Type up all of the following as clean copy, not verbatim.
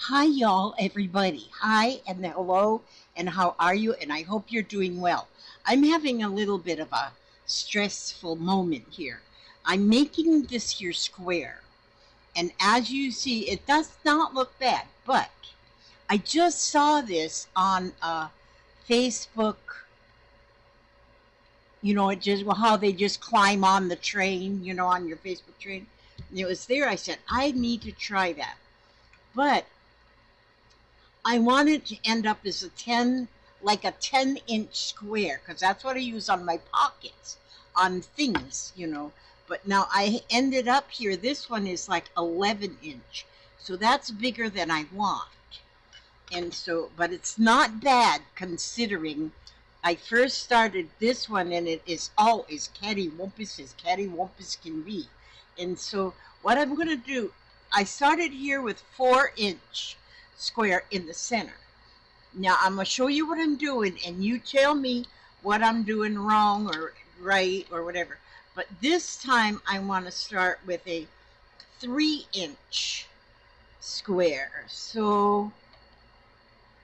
Hi, y'all, everybody. Hi, and hello, and how are you? And I hope you're doing well. I'm having a little bit of a stressful moment here. I'm making this here square, and as you see, it does not look bad, but I just saw this on Facebook. It just well, how they just climb on the train, on your Facebook train. And it was there. I said, I need to try that. But I want it to end up as like a 10-inch square, because that's what I use on my pockets, on things. But now I ended up here, this one is like 11-inch. So that's bigger than I want. And so, but it's not bad considering I first started this one and it is always cattywampus as cattywampus can be. And so what I'm going to do, I started here with 4-inch square in the center. Now I'm going to show you what I'm doing and you tell me what I'm doing wrong or right or whatever. But this time I want to start with a 3-inch square. So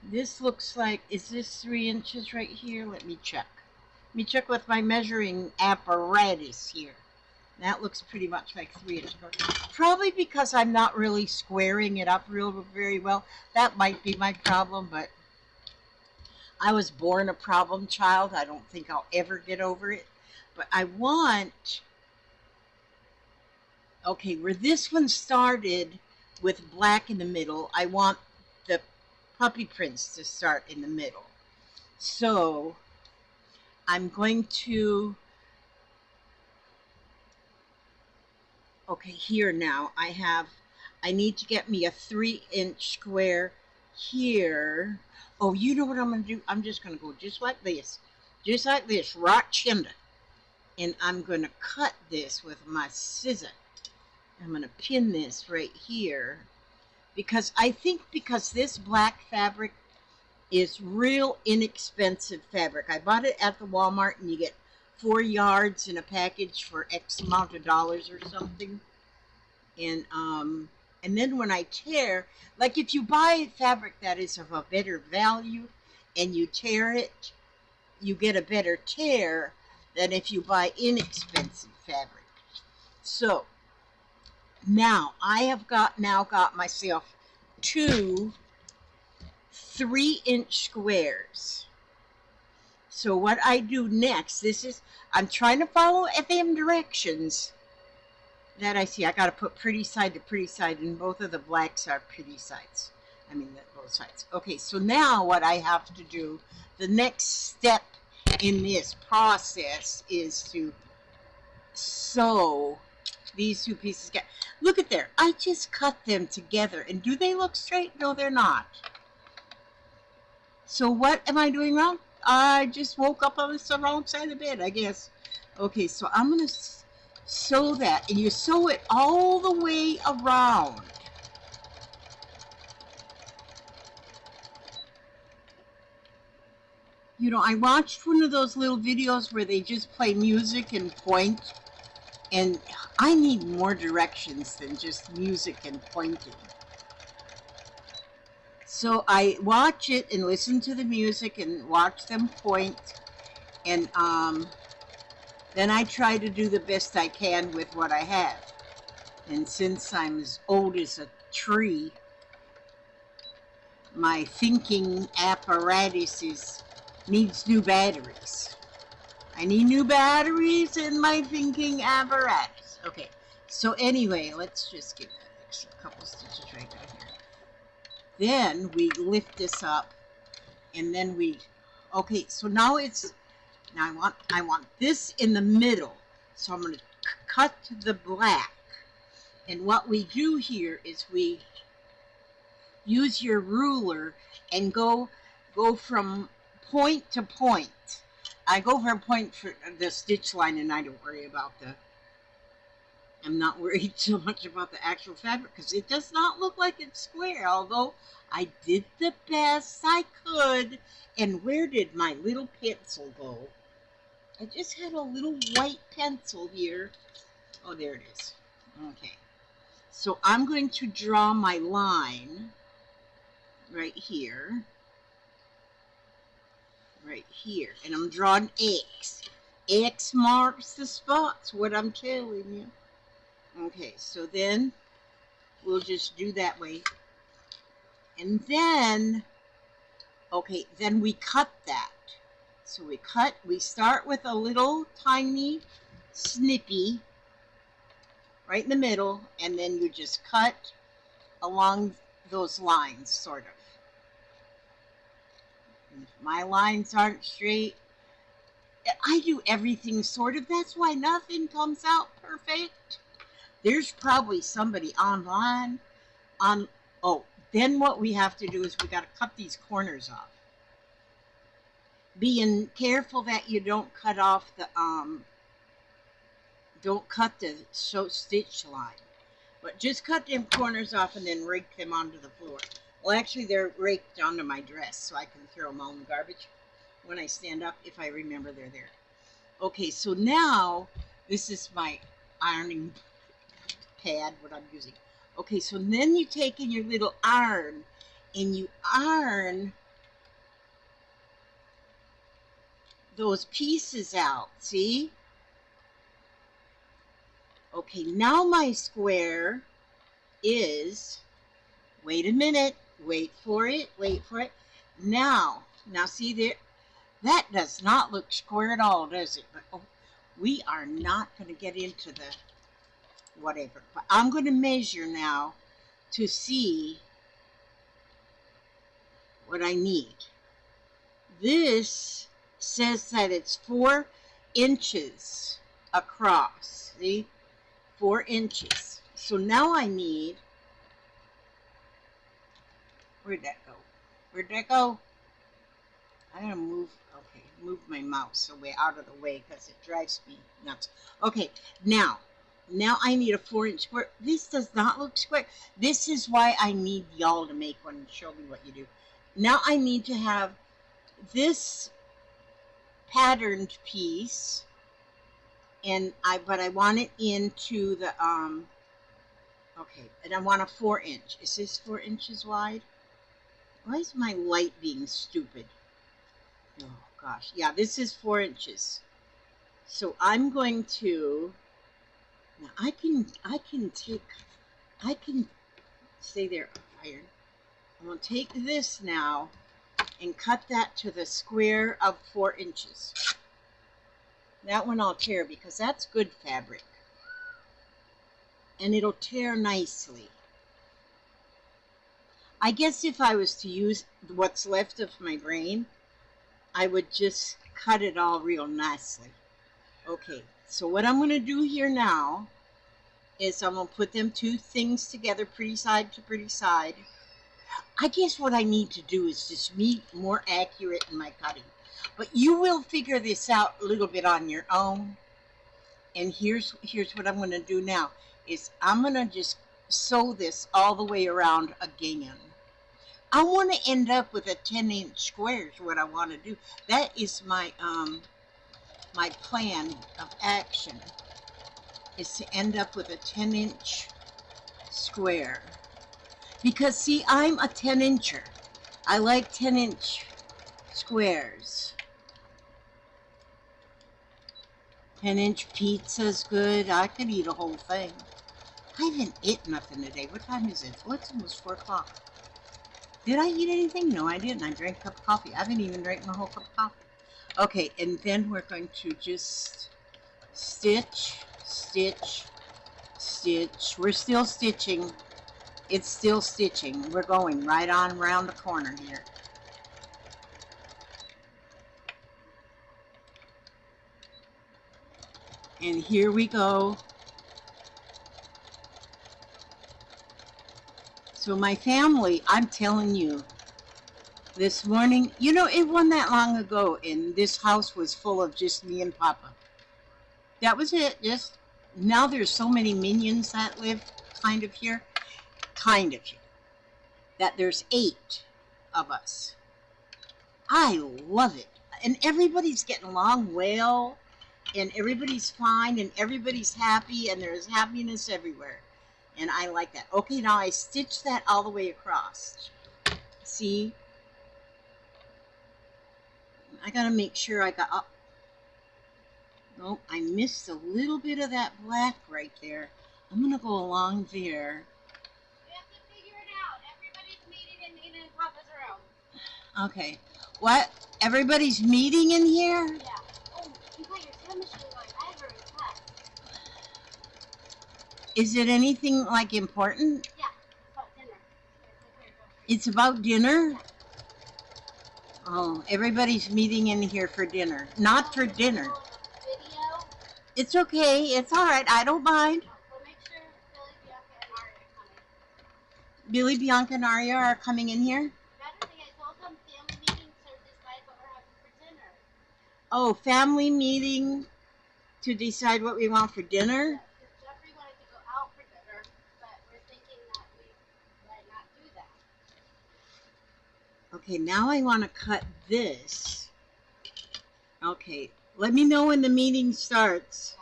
this looks like, is this 3 inches right here? Let me check. Let me check with my measuring apparatus here. That looks pretty much like 3 inches. Probably because I'm not really squaring it up very well. That might be my problem, but I was born a problem child. I don't think I'll ever get over it. But I want, okay, where this one started with black in the middle, I want the puppy prints to start in the middle. So I'm going to, okay, here now I need to get me a 3-inch square here. Oh, you know what I'm going to do? I'm just going to go just like this, right chinda. And I'm going to cut this with my scissor. I'm going to pin this right here because I think because this black fabric is real inexpensive fabric. I bought it at the Walmart and you get 4 yards in a package for X amount of dollars or something. And then when I tear, like if you buy fabric that is of a better value and you tear it, you get a better tear than if you buy inexpensive fabric. So now I have got myself 2 3-inch squares. So what I do next, I'm trying to follow them directions that I see. I got to put pretty side to pretty side, and both of the blacks are pretty sides. I mean, both sides. Okay, so now what I have to do, the next step in this process is to sew these 2 pieces together. Look at there. I just cut them together, and do they look straight? No, they're not. So what am I doing wrong? I just woke up on the wrong side of the bed, I guess. Okay, so I'm going to sew that, and you sew it all the way around. I watched one of those little videos where they just play music and point, and I need more directions than just music and pointing. So I watch it and listen to the music and watch them point, and then I try to do the best I can with what I have. And since I'm as old as a tree, my thinking apparatus needs new batteries. I need new batteries in my thinking apparatus. Okay, so anyway, let's just give that extra couple stitches right down here. Then we lift this up, and then okay, so now I want this in the middle. So I'm going to cut the black. And what we do here is we use your ruler and go from point to point. I go from point for the stitch line, and I don't worry about I'm not worried so much about the actual fabric because it does not look like it's square, although I did the best I could. And where did my little pencil go? I just had a little white pencil here. Oh, there it is. Okay. So I'm going to draw my line. right here, right here, and I'm drawing X. X marks the spots, what I'm telling you. Okay, so then we'll just do that way. And then, okay, then we cut that. So we start with a little tiny snippy right in the middle, and then you just cut along those lines, sort of. And if my lines aren't straight, I do everything sort of. That's why nothing comes out perfect. There's probably somebody online on, oh, then what we have to do is we got to cut these corners off. Being careful that you don't cut off the, don't cut the stitch line. But just cut them corners off and then rake them onto the floor. Well, actually, they're raked onto my dress, so I can throw them all in the garbage when I stand up, if I remember they're there. Okay, so now, this is my ironing pad, what I'm using. Okay, so then you take in your little iron, and you iron those pieces out, see? Okay, now my square is, wait a minute, wait for it. Now see there, that does not look square at all, does it? But oh, we are not going to get into the whatever. But I'm going to measure now to see what I need. This says that it's 4 inches across, see? 4 inches. So now I need, where'd that go? Where'd that go? I gotta move, okay, move my mouse away out of the way because it drives me nuts. Okay, now I need a 4-inch square. This does not look square. This is why I need y'all to make one and show me what you do. Now I need to have this patterned piece, and but I want it into the, okay, and I want a 4-inch. Is this 4 inches wide? Why is my light being stupid? Oh gosh, yeah, this is 4 inches. So I'm going to, now I can stay there, iron. I'm going to take this now and cut that to the square of 4 inches. That one I'll tear because that's good fabric. And it'll tear nicely. I guess if I was to use what's left of my brain, I would just cut it all real nicely. Okay, so what I'm going to do here now is I'm going to put them two things together, pretty side to pretty side. I guess what I need to do is just be more accurate in my cutting. But you will figure this out a little bit on your own. And here's what I'm going to do now, is I'm going to just sew this all the way around again. I want to end up with a 10-inch square is what I want to do. That is my my plan of action, is to end up with a 10-inch square. Because see, I'm a 10-incher. I like 10-inch squares. 10-inch pizza's good. I could eat a whole thing. I haven't eaten nothing today. What time is it? Oh, it's almost 4 o'clock. Did I eat anything? No, I didn't. I drank a cup of coffee. I haven't even drank my whole cup of coffee. Okay, and then we're going to just stitch, stitch, stitch. We're still stitching. It's still stitching. We're going right on around the corner here. And here we go. So my family, I'm telling you, this morning, you know, it wasn't that long ago, and this house was full of just me and Papa. That was it. Just now there's so many minions that live kind of here, that there's 8 of us. I love it. And everybody's getting along well, and everybody's fine, and everybody's happy, and there's happiness everywhere. And I like that. Okay, now I stitched that all the way across. See, I gotta make sure I got up. Nope, I missed a little bit of that black right there. I'm gonna go along there. You have to figure it out. Everybody's meeting in Nina and Papa's room. Okay. What? Everybody's meeting in here? Yeah. Oh, you got your time machine going. I have a request. Is it anything like important? Yeah. It's about dinner. It's about dinner? Oh, everybody's meeting in here for dinner. Not for dinner. Video. It's okay. It's all right. I don't mind. We'll make sure Billy, Billy, Bianca, and Aria are coming. Bianca, and Aria are coming in here? Better thing, I told them family meetings to decide what we're having for dinner. Oh, family meeting to decide what we want for dinner? Yeah, because Jeffrey wanted to go out for dinner, but we're thinking that we might not do that. Okay, now I want to cut this. Okay, let me know when the meeting starts.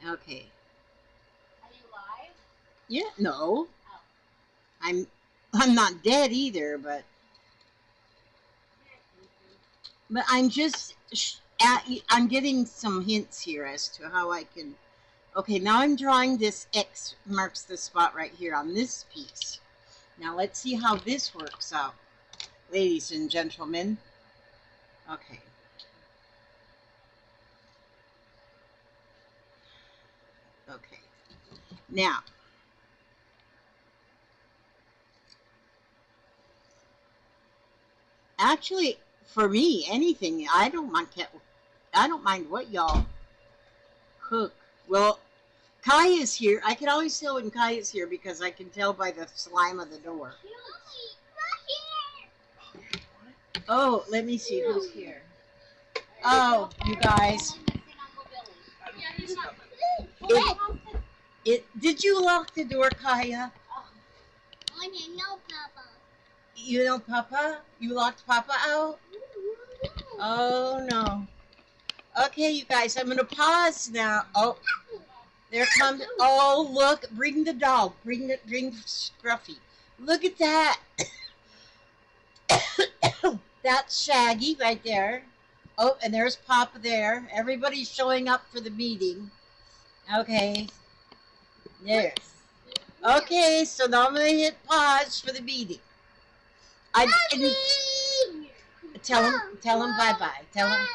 Okay. Are you live? Yeah, no. Oh. I'm not dead either, but I'm just I'm getting some hints here as to how I can. Okay, now I'm drawing this X marks the spot right here on this piece. Now let's see how this works out, ladies and gentlemen. Okay. Okay. Now, actually, for me, anything, I don't mind what y'all cook. Well, Kai is here. I can always tell when Kai is here because I can tell by the slime of the door. Oh, let me see who's here. Oh, you guys. Did you lock the door, Kaya? I didn't know, Papa. You know Papa? You locked Papa out? Oh, no. Okay, you guys, I'm going to pause now. Oh, there comes. Oh, look. Bring the dog. Bring Scruffy. Look at that. That's Shaggy right there. Oh, and there's Papa there. Everybody's showing up for the meeting. Okay. There. Okay, so now I'm going to hit pause for the meeting. Tell him bye-bye. Tell him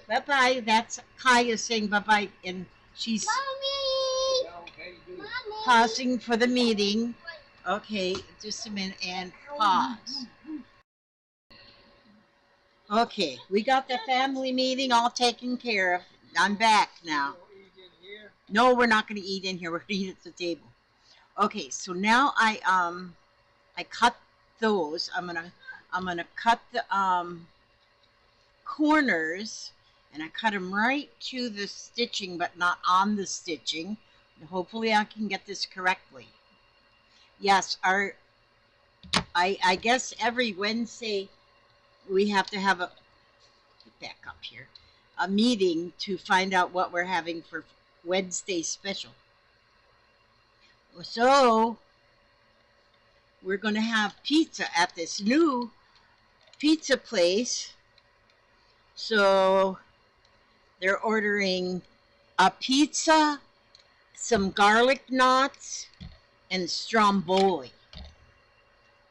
Bye-bye. bye-bye. That's Kaya saying bye-bye, and she's Mommy. pausing for the meeting. Okay, just a minute, and pause. Okay, we got the family meeting all taken care of. I'm back now. No, we're not going to eat in here. We're going to eat at the table. Okay, so now I cut those. I'm gonna cut the corners, and I cut them right to the stitching, but not on the stitching. Hopefully, I can get this correctly. Yes, I guess every Wednesday we have to have get back up here, a meeting to find out what we're having for Wednesday special. So we're going to have pizza at this new pizza place. So they're ordering a pizza, some garlic knots, and stromboli.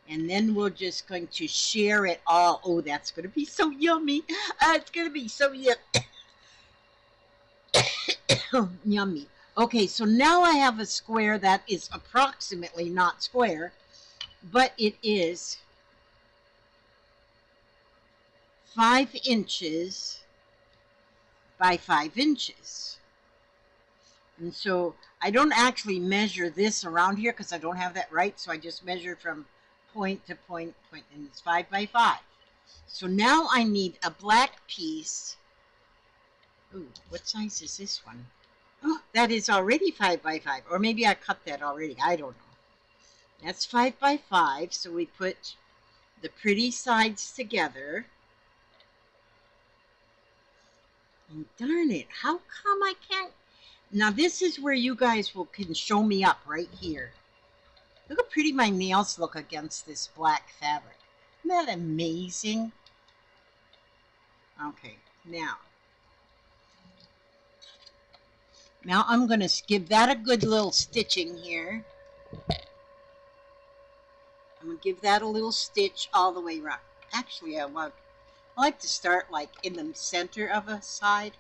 And then we're just going to share it all. Oh, that's going to be so yummy. It's going to be so yummy. Okay, so now I have a square that is approximately not square, but it is 5 inches by 5 inches. And so I don't actually measure this around here because I don't have that right, so I just measure from point to point, and it's 5 by 5. So now I need a black piece. Ooh, what size is this one? Oh, that is already 5 by 5, or maybe I cut that already. I don't know. That's 5 by 5, so we put the pretty sides together. And darn it, how come I can't? Now this is where you guys can show me up right here. Look how pretty my nails look against this black fabric. Isn't that amazing? Okay, now I'm going to give that a good little stitching here. I'm going to give that a little stitch all the way around. Actually, I like to start like in the center of a side.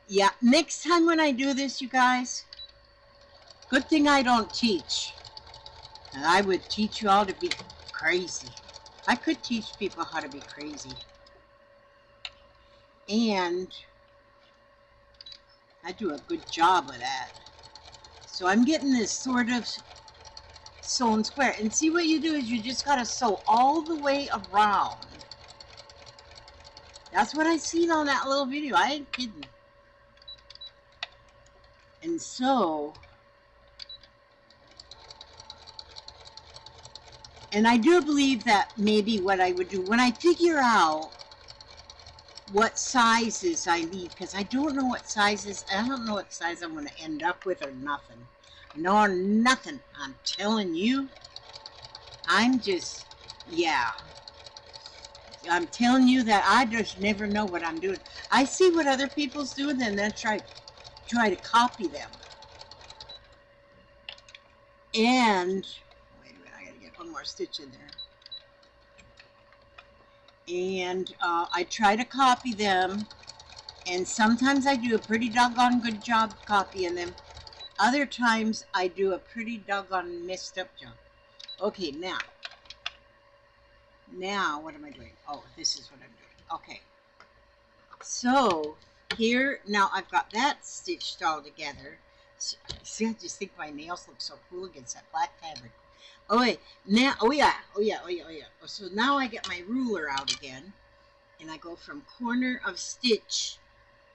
Yeah, next time when I do this, you guys, good thing I don't teach. And I would teach you all to be crazy. I could teach people how to be crazy. And I do a good job of that. So I'm getting this sort of sewn square. And see, what you do is you just got to sew all the way around. That's what I seen on that little video. I ain't kidding. And so, and I do believe that maybe what I would do when I figure out what sizes I need, because I don't know what sizes, I don't know what size I'm going to end up with or nothing. No, nothing. I'm telling you. I'm just, yeah. I'm telling you that I just never know what I'm doing. I see what other people's doing and then try to copy them. And, wait a minute, I got to get one more stitch in there. And I try to copy them, and sometimes I do a pretty doggone good job copying them. Other times I do a pretty doggone messed up job. Okay, now what am I doing? Oh, this is what I'm doing. Okay, so here, now I've got that stitched all together. See, I just think my nails look so cool against that black fabric. Oh wait, now, oh yeah. So now I get my ruler out again, and I go from corner of stitch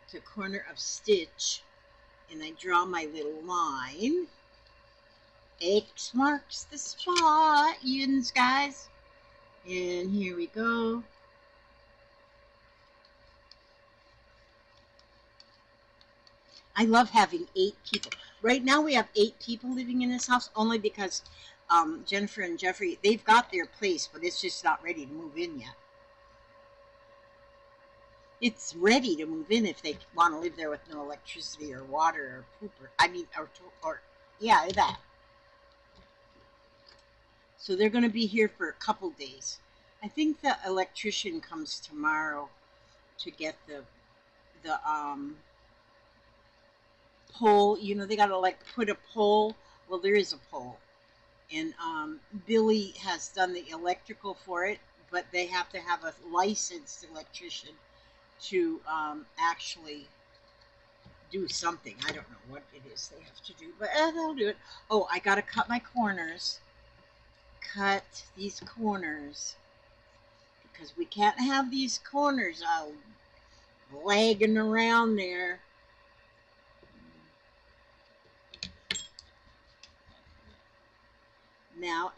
to corner of stitch, and I draw my little line. X marks the spot, yins, guys. And here we go. I love having 8 people. Right now we have 8 people living in this house, only because Jennifer and Jeffrey, they've got their place, but it's just not ready to move in yet. It's ready to move in if they want to live there with no electricity or water or poop or yeah, that. So they're going to be here for a couple days. I think the electrician comes tomorrow to get the pole. You know, they got to like put a pole. Well, there is a pole. And Billy has done the electrical for it, but they have to have a licensed electrician to actually do something. I don't know what it is they have to do, but they'll do it. Oh, I got to cut my corners. Cut these corners, because we can't have these corners all lagging around there. Now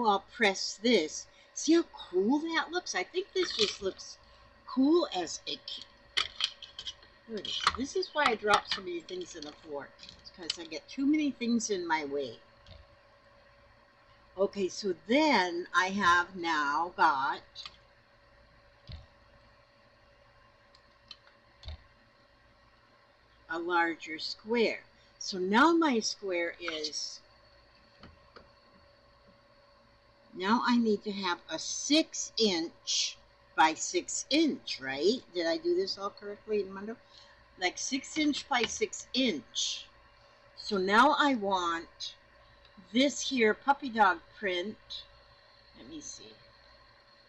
I'll press this. See how cool that looks? I think this just looks cool as a kid. Here it is. This is why I drop so many things in the floor. It's because I get too many things in my way. Okay, so then I have now got a larger square. So now my square is, now I need to have a 6" by 6", right? Did I do this all correctly in Mundo? Like 6" by 6". So now I want this here puppy dog print. Let me see.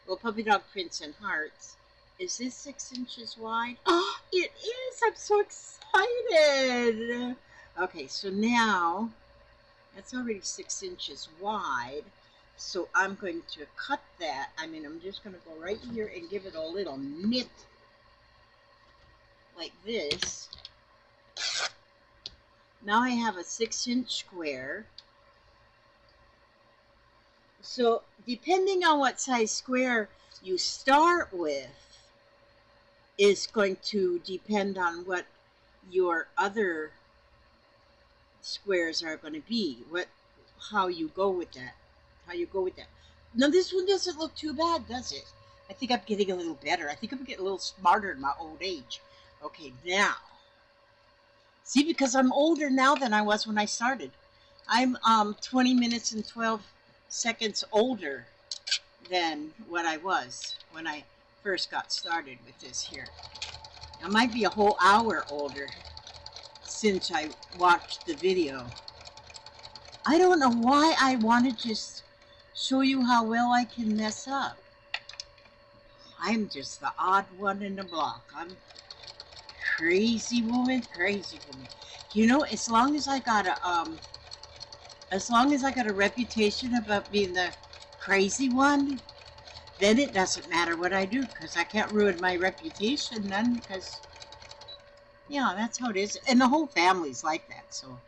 Well, puppy dog prints and hearts. Is this 6 inches wide? Oh, it is! I'm so excited! Okay, so now that's already 6 inches wide. So I'm going to cut that. I mean, I'm just going to go right here and give it a little nip like this. Now I have a 6" square. So depending on what size square you start with is going to depend on what your other squares are going to be. how you go with that. Now this one doesn't look too bad, does it? I think I'm getting a little better. I think I'm getting a little smarter in my old age. Okay, now see, because I'm older now than I was when I started. I'm 20 minutes and 12 seconds older than what I was when I first got started with this here. I might be a whole hour older since I watched the video. I don't know why I want to just show you how well I can mess up. I'm just the odd one in the block. I'm crazy woman. You know, as long as I got a reputation about being the crazy one, then it doesn't matter what I do, because I can't ruin my reputation then, because, yeah, that's how it is. And the whole family's like that, so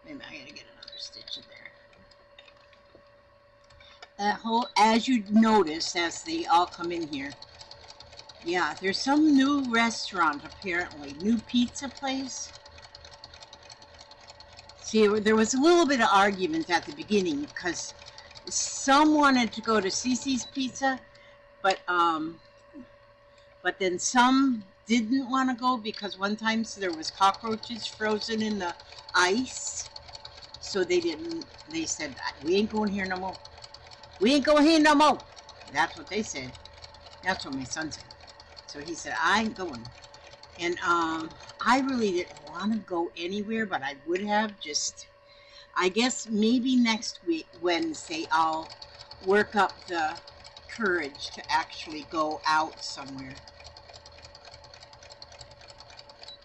maybe I gotta get another stitch in there. That whole, as you notice, as they all come in here, yeah, there's some new restaurant, apparently, new pizza place. See, there was a little bit of argument at the beginning, because some wanted to go to Cece's Pizza, but then some didn't want to go because one time there was cockroaches frozen in the ice, so they didn't. They said, "We ain't going here no more. We ain't going here no more." That's what they said. That's what my son said. So he said, "I ain't going." And I really didn't want to go anywhere, but I would have just. I guess maybe next week, Wednesday, I'll work up the courage to actually go out somewhere.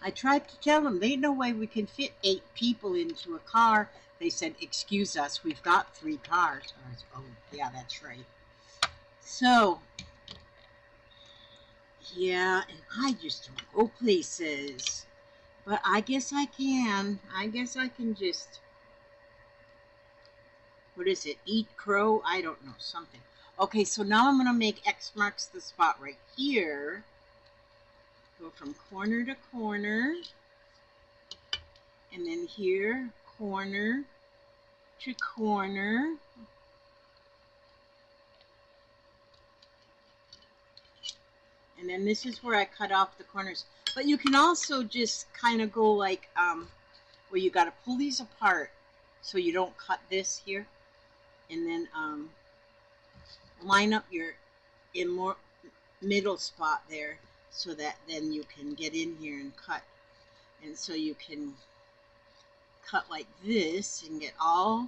I tried to tell them, there ain't no way we can fit 8 people into a car. They said, "Excuse us, we've got 3 cars." I was, oh, yeah, that's right. So, yeah, and I just don't go places. But I guess I can. I guess I can just... What is it? Eat crow? I don't know. Something. Okay, so now I'm going to make X marks the spot right here. Go from corner to corner. And then here, corner to corner. And then this is where I cut off the corners. But you can also just kind of go like, where you got to pull these apart so you don't cut this here. And then line up your middle spot there so that then you can get in here and cut. And so you can cut like this and get all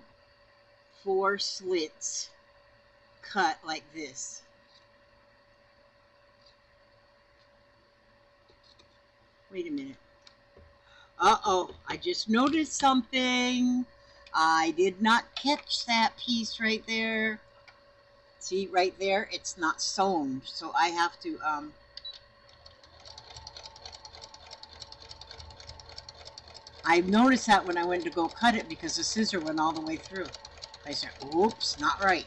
4 slits cut like this. Wait a minute. Uh-oh, I just noticed something. I did not catch that piece right there. See, right there, it's not sewn, so I have to, I noticed that when I went to go cut it because the scissor went all the way through. I said, oops, not right.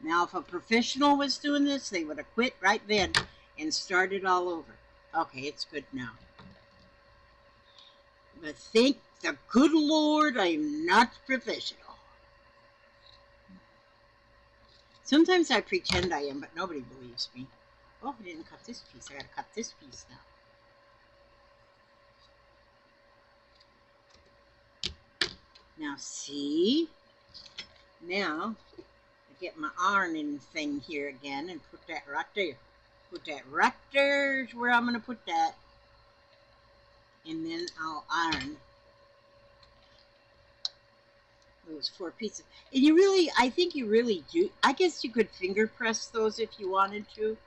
Now, if a professional was doing this, they would have quit right then and started all over. Okay, it's good now. But thank the good Lord I'm not professional. Sometimes I pretend I am, but nobody believes me. Oh, I didn't cut this piece. I gotta cut this piece now. Now see? Now, I get my ironing thing here again and put that right there. Put that right there is where I'm gonna put that. And then I'll iron those 4 pieces. And you really, I think you really do. I guess you could finger press those if you wanted to.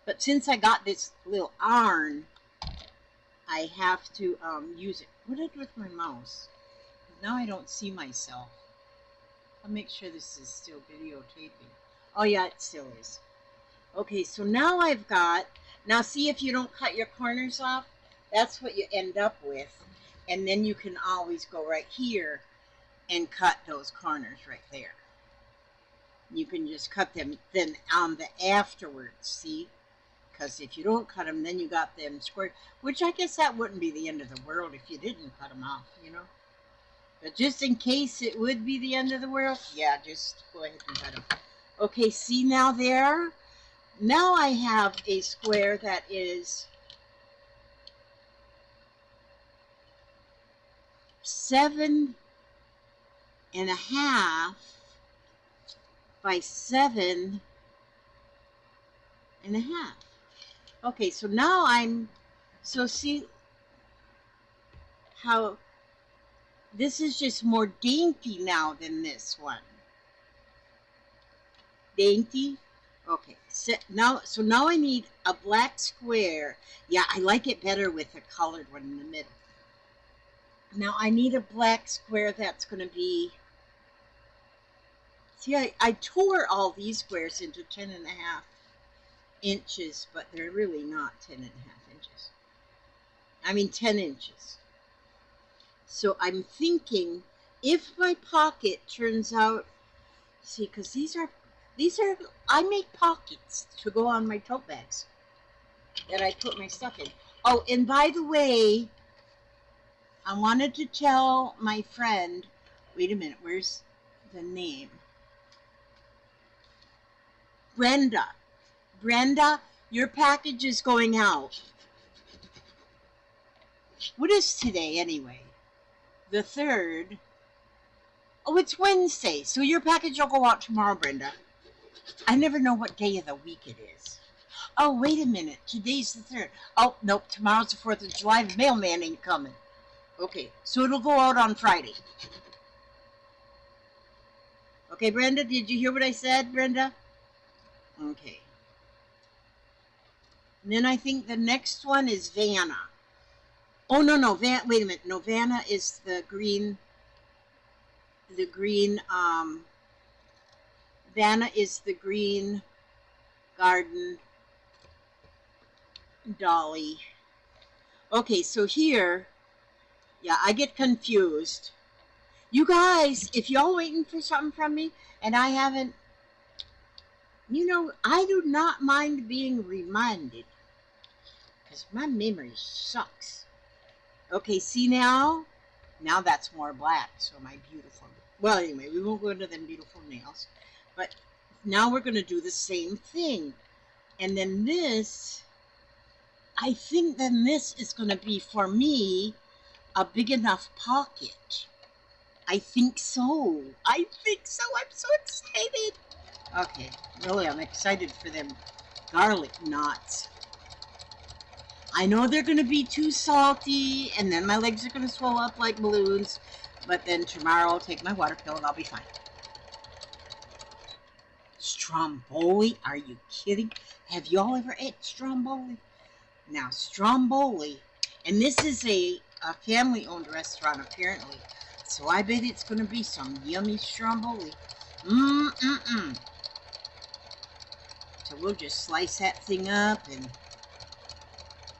But since I got this little iron, I have to use it. What did I do with my mouse? Now I don't see myself. I'll make sure this is still videotaping. Oh yeah, it still is. Okay, so now I've got, now see if you don't cut your corners off, that's what you end up with. And then you can always go right here and cut those corners right there. You can just cut them then on the afterwards, see? because if you don't cut them, then you got them square, which I guess that wouldn't be the end of the world if you didn't cut them off, you know. But just in case it would be the end of the world, yeah, just go ahead and cut them. Okay, see now there? Now I have a square that is 7.5 by 7.5. Okay, so now so see how this is just more dainty now than this one. Dainty? Okay, so now I need a black square. Yeah, I like it better with a colored one in the middle. Now I need a black square that's going to be, see, I tore all these squares into 10.5 inches, but they're really not 10.5 inches. I mean 10 inches. So I'm thinking if my pocket turns out, see, because these are, I make pockets to go on my tote bags that I put my stuff in. Oh, and by the way, I wanted to tell my friend, wait a minute, where's the name? Brenda. Brenda, your package is going out. What is today anyway? The 3rd. Oh, it's Wednesday, so your package will go out tomorrow, Brenda. I never know what day of the week it is. Oh, wait a minute. Today's the 3rd. Oh, nope, tomorrow's the 4th of July. The mailman ain't coming. Okay, so it'll go out on Friday. Okay, Brenda, did you hear what I said, Brenda? Okay. And then I think the next one is Vanna. Oh, no, wait a minute. No, Vanna is the green, Vanna is the green garden dolly. Okay, so here, yeah, I get confused. You guys, if y'all waiting for something from me and I haven't, you know, I do not mind being reminded because my memory sucks. Okay, see now? Now that's more black, so my beautiful, well, anyway, we won't go into them beautiful nails, but now we're going to do the same thing. And then this, I think then this is going to be, for me, a big enough pocket. I think so. I think so. I'm so excited. Okay, really, I'm excited for them garlic knots. I know they're going to be too salty, and then my legs are going to swell up like balloons, but then tomorrow I'll take my water pill and I'll be fine. Stromboli? Are you kidding? Have y'all ever ate stromboli? Now, stromboli, and this is a family-owned restaurant apparently, so I bet it's going to be some yummy stromboli. So we'll just slice that thing up, and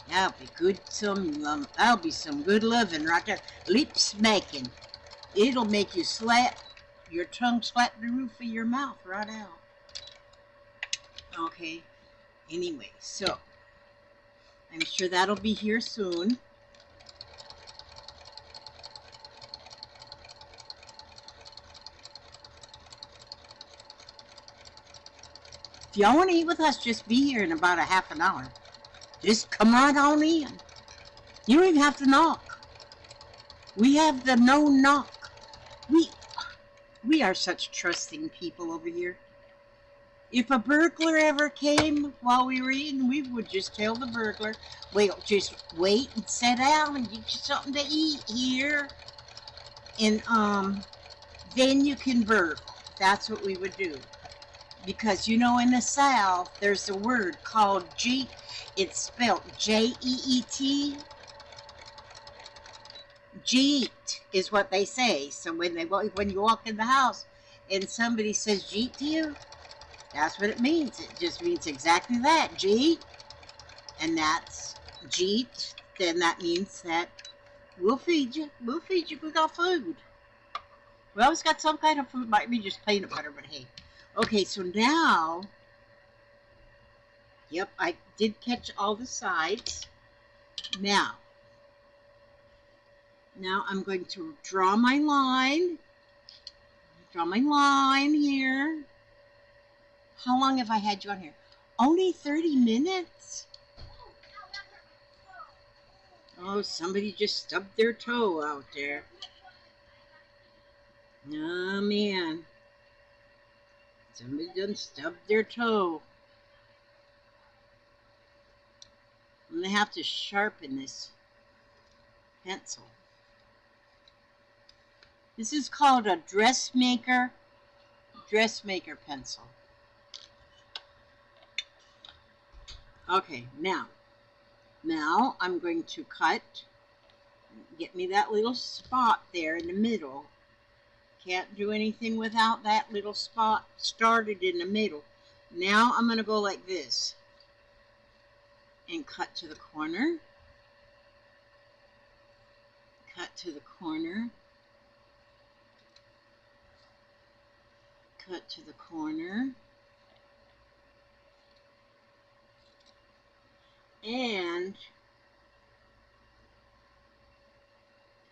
that'll be good. That'll be some good loving right there. Lip smacking. It'll make you slap your tongue, slap the roof of your mouth right out. Okay. Anyway, so I'm sure that'll be here soon. If y'all want to eat with us, just be here in about a half an hour. Just come right on in. You don't even have to knock. We have the no knock. We are such trusting people over here. If a burglar ever came while we were eating, we would just tell the burglar, well, just wait and sit down and get you something to eat here. And then you can burgle. That's what we would do. Because, you know, in the South, there's a word called jeet. It's spelled J-E-E-T. Jeet is what they say. So when you walk in the house and somebody says jeet to you, that's what it means. It just means exactly that, jeet. And that's jeet. Then that means that we'll feed you. We'll feed you. We got food. We always got some kind of food. Might be just peanut butter, but hey. Okay, so now Yep, I did catch all the sides. Now I'm going to draw my line. Draw my line here. How long have I had you on here? Only 30 minutes? Oh, somebody just stubbed their toe out there. Oh, man. Somebody done stubbed their toe. I'm going to have to sharpen this pencil. This is called a dressmaker pencil. Okay, now I'm going to cut. Get me that little spot there in the middle. Can't do anything without that little spot started in the middle. Now I'm going to go like this and cut to the corner. Cut to the corner. Cut to the corner. And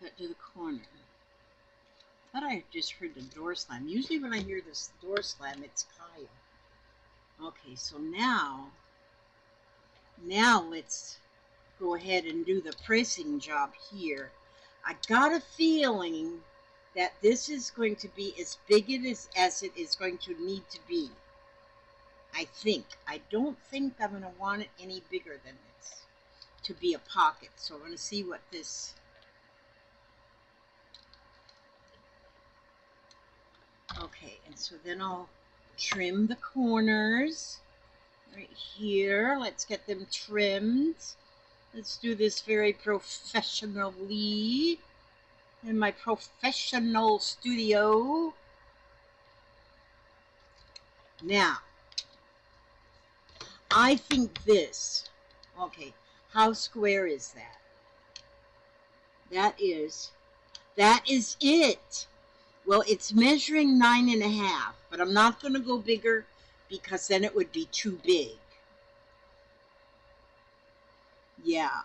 cut to the corner. I thought I just heard the door slam. Usually when I hear this door slam, it's Kyle. Okay, so now let's go ahead and do the pressing job here. I got a feeling that this is going to be as big as it is going to need to be. I think. I don't think I'm going to want it any bigger than this to be a pocket. So we're going to see what this... Okay, and so then I'll trim the corners right here. Let's get them trimmed. Let's do this very professionally in my professional studio. Now, I think this, okay, how square is that? That is it. Well, it's measuring 9.5, but I'm not going to go bigger because then it would be too big. Yeah.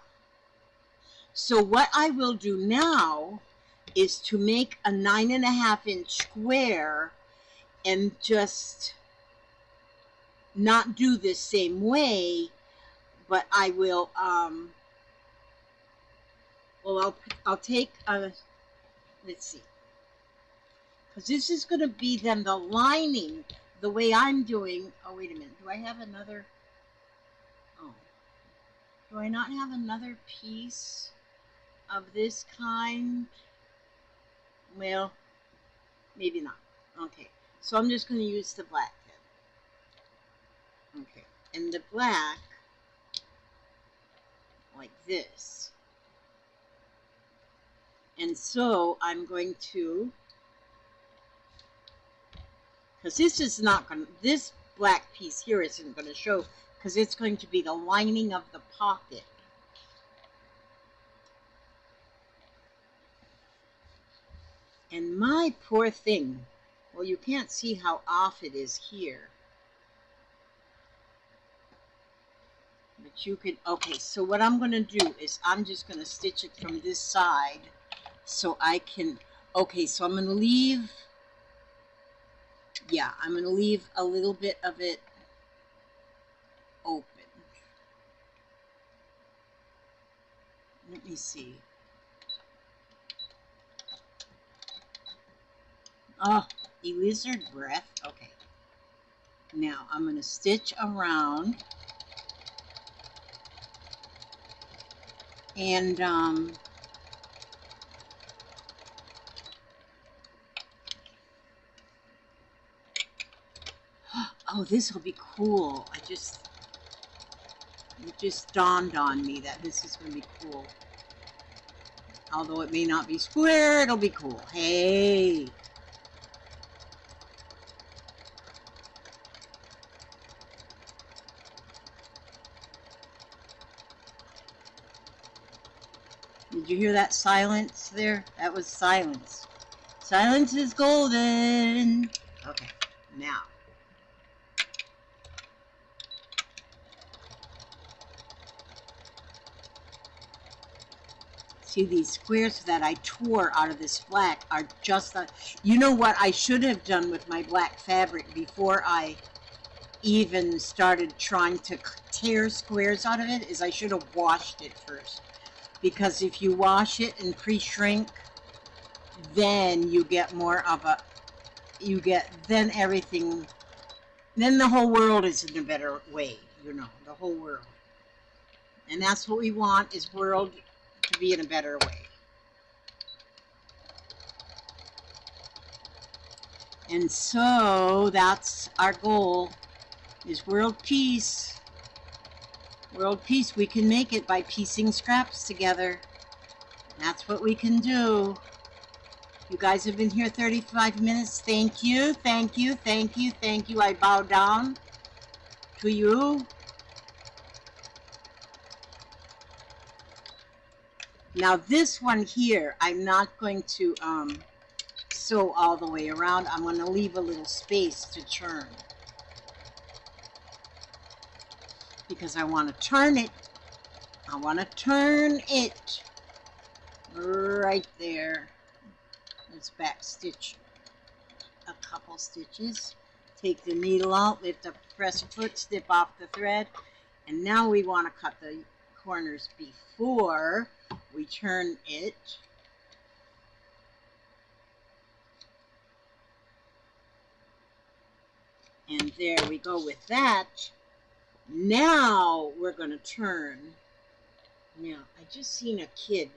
So what I will do now is to make a 9.5-inch square and just not do this same way, but I will, well, I'll take a, let's see. Because this is going to be then the lining, the way I'm doing. Oh, wait a minute. Do I have another? Oh. Do I not have another piece of this kind? Well, maybe not. Okay. So I'm just going to use the black then. Okay. And the black, like this. And so I'm going to... Because this is not going to, this black piece here isn't going to show because it's going to be the lining of the pocket. And my poor thing, well, you can't see how off it is here. But you could, okay, so what I'm going to do is I'm just going to stitch it from this side so I can, okay, so I'm going to leave... Yeah, I'm going to leave a little bit of it open. Let me see. Oh, a lizard breath. Okay. Now I'm going to stitch around. And oh, this will be cool. It just dawned on me that this is going to be cool. Although it may not be square, it'll be cool. Hey. Did you hear that silence there? That was silence. Silence is golden. Okay, now. See, these squares that I tore out of this black are just, you know what I should have done with my black fabric before I even started trying to tear squares out of it is I should have washed it first. Because if you wash it and pre-shrink, then you get more of a, then everything, then the whole world is in a better way, you know, the whole world. And that's what we want, is world to be in a better way. And so that's our goal, is world peace. World peace, we can make it by piecing scraps together. That's what we can do. You guys have been here 35 minutes. Thank you, thank you, thank you, thank you. I bow down to you. Now this one here, I'm not going to sew all the way around. I'm going to leave a little space to turn, because I want to turn it. I want to turn it right there. Let's back stitch a couple stitches. Take the needle out, lift up the press foot, snip off the thread, and now we want to cut the corners before we turn it. And there we go with that. Now we're going to turn. Now, I just seen a kid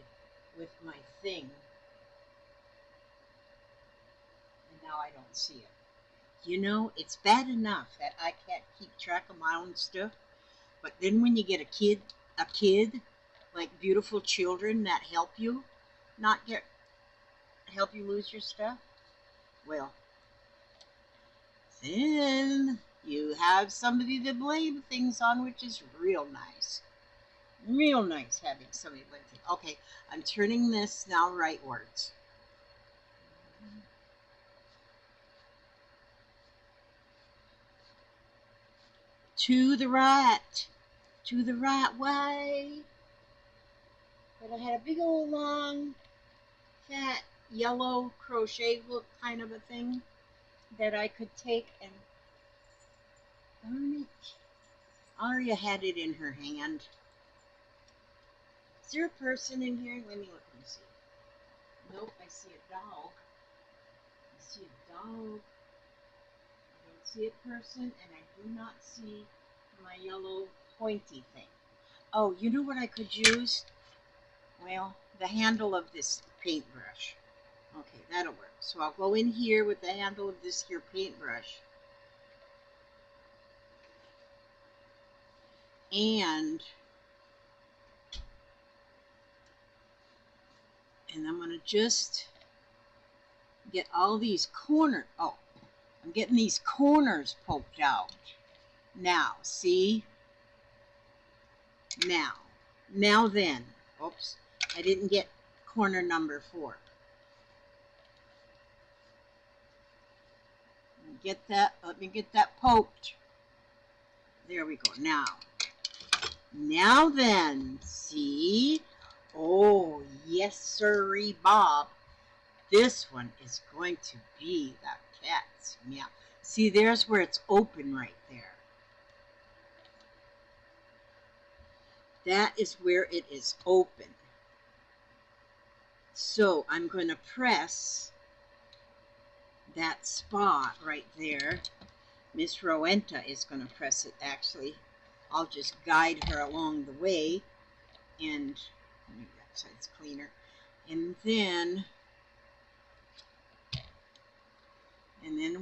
with my thing, and now I don't see it. You know, it's bad enough that I can't keep track of my own stuff, but then when you get a kid, like beautiful children that help you help you lose your stuff, well, then you have somebody to blame things on, which is real nice. Real nice having somebody blame things. Okay, I'm turning this now rightwards. To the right way. But I had a big old long, fat, yellow crochet hook kind of a thing that I could take and, darn it, Aria had it in her hand. Is there a person in here? Let me look and see. Nope, I see a dog. I see a dog. I don't see a person, and I do not see my yellow pointy thing. Oh, you know what I could use? Well, the handle of this paintbrush. Okay, that'll work. So I'll go in here with the handle of this here paintbrush. And I'm going to just get all these corners. Oh, I'm getting these corners poked out. Now, see? Now then. Oops, I didn't get corner number 4. Let me get that poked. There we go. Now then, see? Oh, yes, sirree, Bob. This one is going to be the cat's meow. See, there's where it's open right there. That is where it is open. So I'm going to press that spot right there. Miss Rowenta is going to press it, actually. I'll just guide her along the way, and maybe that side's cleaner. And then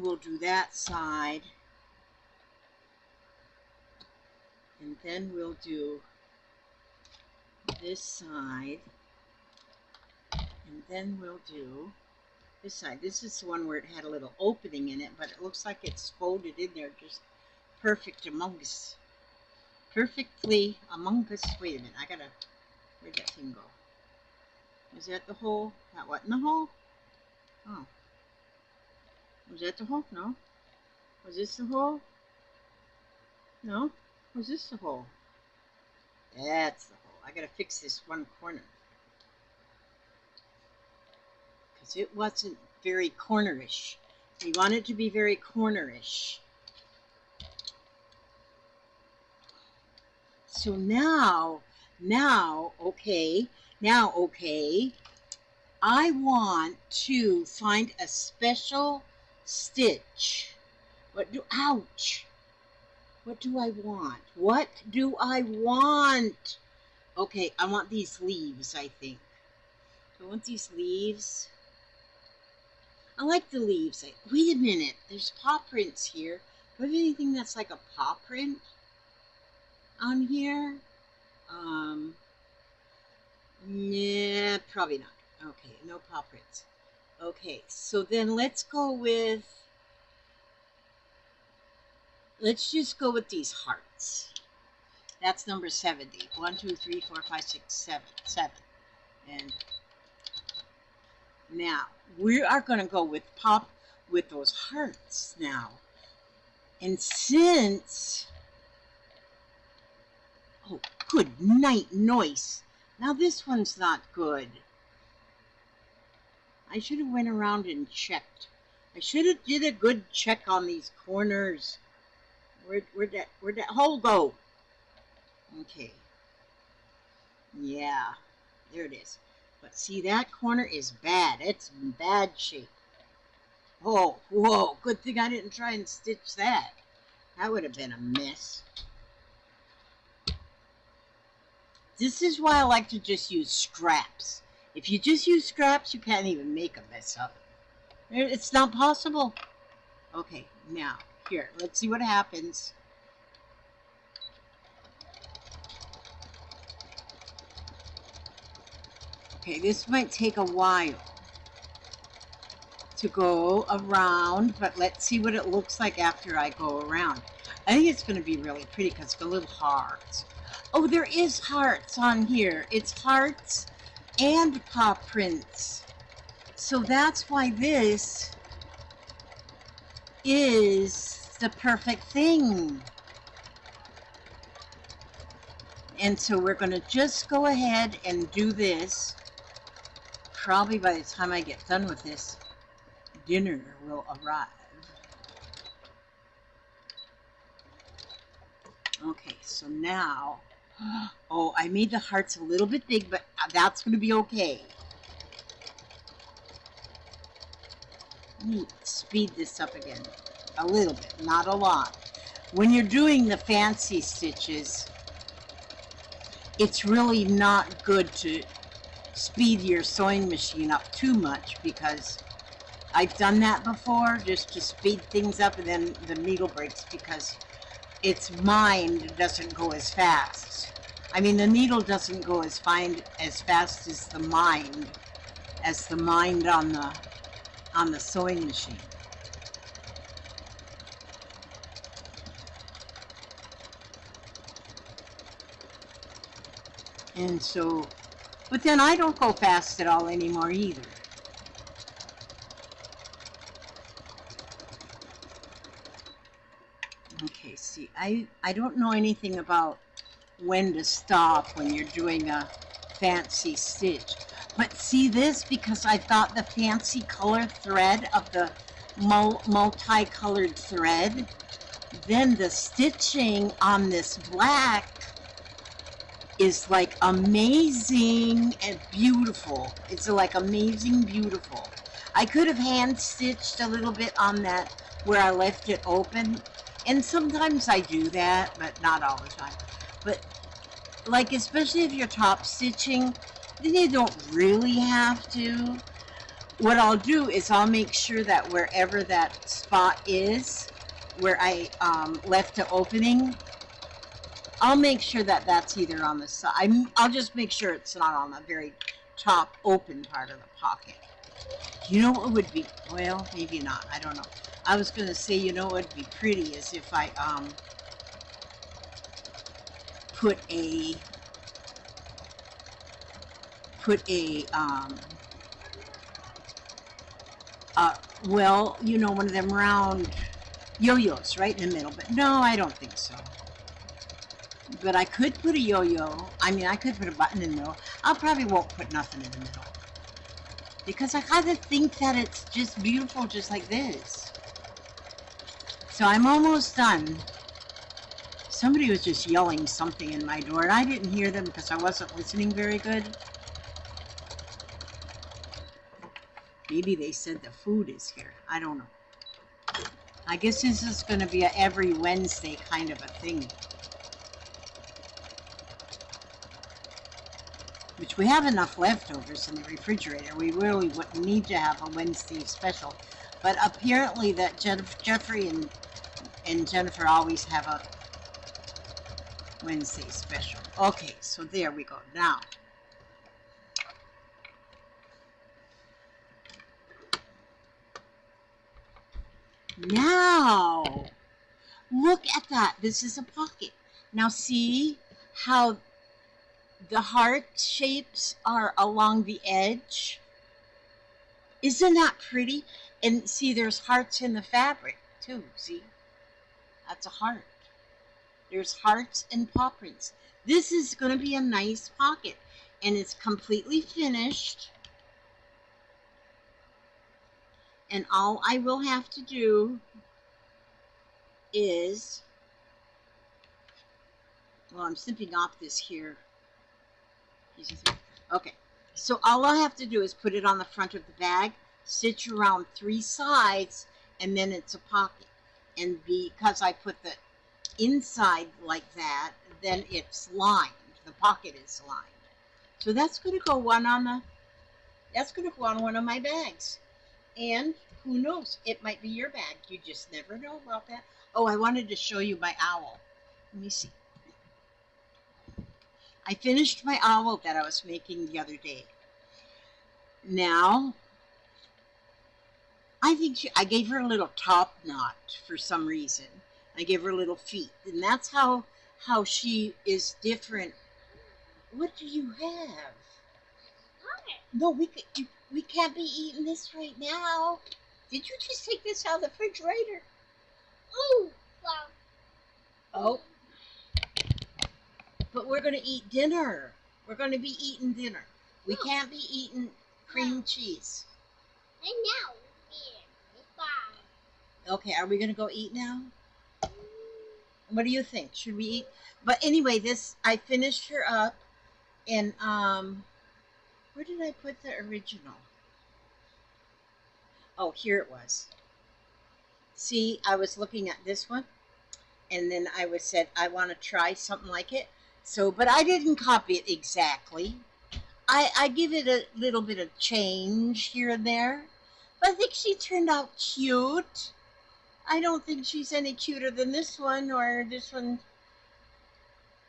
we'll do that side, and then we'll do this side, and then we'll do this side. This is the one where it had a little opening in it, but it looks like it's folded in there just perfect among us. Perfectly among us. Wait a minute, where'd that thing go? Was that the hole? That what in the hole? Oh. Was that the hole? No. Was this the hole? No. Was this the hole? That's the hole. I gotta fix this one corner. because it wasn't very cornerish. We want it to be very cornerish. So now, okay, I want to find a special stitch. Ouch. What do I want? What do I want? Okay, I want these leaves, I think. I want these leaves. I like the leaves. Wait a minute, there's paw prints here. Do I have anything that's like a paw print on here? Yeah, probably not. Okay, no paw prints. Okay, so then let's just go with these hearts. That's number 70. 1, 2, 3, 4, 5, 6, 7. And now we are going to go with those hearts now. And since, oh, good night noise. Now this one's not good. I should have went around and checked. I should have did a good check on these corners. Where'd that hole go? Okay. Yeah, there it is. But see, that corner is bad. It's in bad shape. Oh, whoa, good thing I didn't try and stitch that. That would have been a mess. This is why I like to just use scraps. If you just use scraps, you can't even make a mess up. It's not possible. Okay, now, here, let's see what happens. Okay, this might take a while to go around, but let's see what it looks like after I go around. I think it's going to be really pretty because it's got little hearts. Oh, there is hearts on here. It's hearts and paw prints. So that's why this is the perfect thing. And so we're going to just go ahead and do this. Probably by the time I get done with this, dinner will arrive. Okay, so now, oh, I made the hearts a little bit big, but that's going to be okay. Let me speed this up again a little bit, not a lot. When you're doing the fancy stitches, it's really not good to speed your sewing machine up too much, because I've done that before, just to speed things up, and then the needle breaks because its mind doesn't go as fast. I mean, the needle doesn't go as fast as the mind on the sewing machine. And so, but then I don't go fast at all anymore either. Okay, see, I don't know anything about when to stop when you're doing a fancy stitch. But see this, because I've got the fancy color thread of the multicolored thread, then the stitching on this black is like amazing and beautiful. It's like amazing beautiful. I could have hand stitched a little bit on that where I left it open, and sometimes I do that, but not all the time. But like, especially if you're top stitching, then you don't really have to. What I'll do is I'll make sure that wherever that spot is where I left the opening, I'll make sure that that's either on the side. I'll just make sure it's not on the very top open part of the pocket. You know what would be, well, maybe not, I don't know. I was going to say, you know what would be pretty is if I put a well, you know, one of them round yo-yos right in the middle, but no, I don't think so. But I could put a yo-yo. I mean, I could put a button in the middle. I probably won't put nothing in the middle. because I kind of think that it's just beautiful just like this. So I'm almost done. Somebody was just yelling something in my door, and I didn't hear them because I wasn't listening very good. Maybe they said the food is here. I don't know. I guess this is going to be a every Wednesday kind of a thing. Which we have enough leftovers in the refrigerator. We really wouldn't need to have a Wednesday special. But apparently that Jeffrey and Jennifer always have a Wednesday special. Okay, so there we go. Now, look at that. This is a pocket. Now see how the heart shapes are along the edge? Isn't that pretty? And see, there's hearts in the fabric too. See? That's a heart. There's hearts and paw prints. This is going to be a nice pocket. And it's completely finished. And all I will have to do is, well, I'm snipping off this here. Okay, so all I have to do is put it on the front of the bag, stitch around 3 sides, and then it's a pocket. And because I put the inside like that, then it's lined. The pocket is lined. So that's going to go on one of my bags. And who knows, it might be your bag. You just never know about that. Oh, I wanted to show you my owl. Let me see. I finished my owl that I was making the other day. Now, I think I gave her a little top knot for some reason. I gave her little feet, and that's how she is different. What do you have? No, we can't be eating this right now. Did you just take this out of the refrigerator? Oh, wow. Oh. But we're going to eat dinner. We're going to be eating dinner. We can't be eating cream cheese. And now, it's fine. Okay, are we going to go eat now? What do you think? Should we eat? But anyway, I finished her up, and where did I put the original? Oh, here it was. See, I was looking at this one, and then I said I want to try something like it. So, but I didn't copy it exactly. I give it a little bit of change here and there. But I think she turned out cute. I don't think she's any cuter than this one or this one.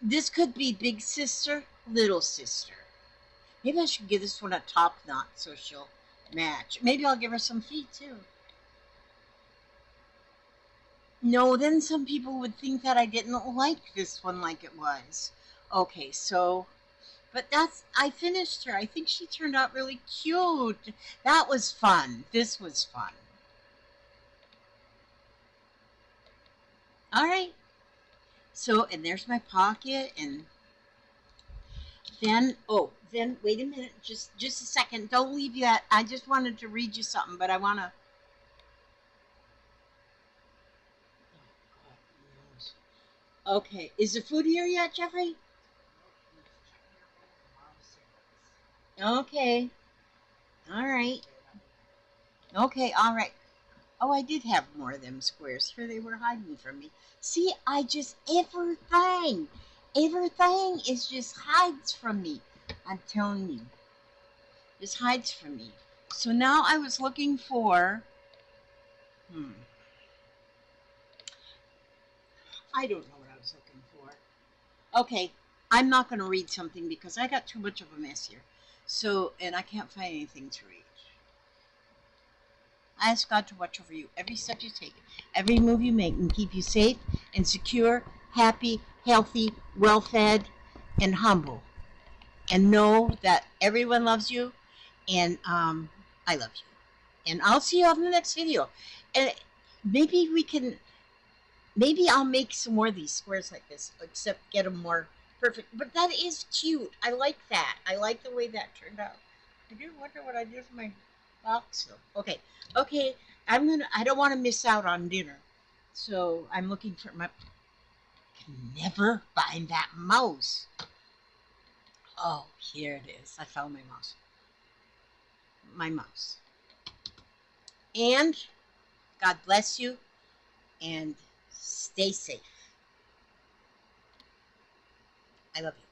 This could be big sister, little sister. Maybe I should give this one a top knot so she'll match. Maybe I'll give her some feet too. No, then some people would think that I didn't like this one like it was. Okay, so, but I finished her. I think she turned out really cute. That was fun. This was fun. All right. So, and there's my pocket, and then, wait a minute, just a second. Don't leave yet. I just wanted to read you something, but I want to. Okay, is the food here yet, Jeffrey? Okay. All right. Okay, all right. Oh, I did have more of them squares. Here they were hiding from me. See, everything is just hides from me. I'm telling you. Just hides from me. So now I was looking for, I don't know what I was looking for. Okay, I'm not going to read something because I got too much of a mess here. So, and I can't find anything to read. I ask God to watch over you every step you take, every move you make, and keep you safe and secure, happy, healthy, well-fed, and humble. And know that everyone loves you, and I love you. And I'll see you on the next video. And maybe I'll make some more of these squares like this, except get them more perfect. But that is cute. I like that. I like the way that turned out. I do wonder what I did with my box. Okay, okay. I don't want to miss out on dinner, so I'm looking for my. Can never find that mouse. Oh, here it is. I found my mouse. My mouse. And God bless you, and stay safe. I love you.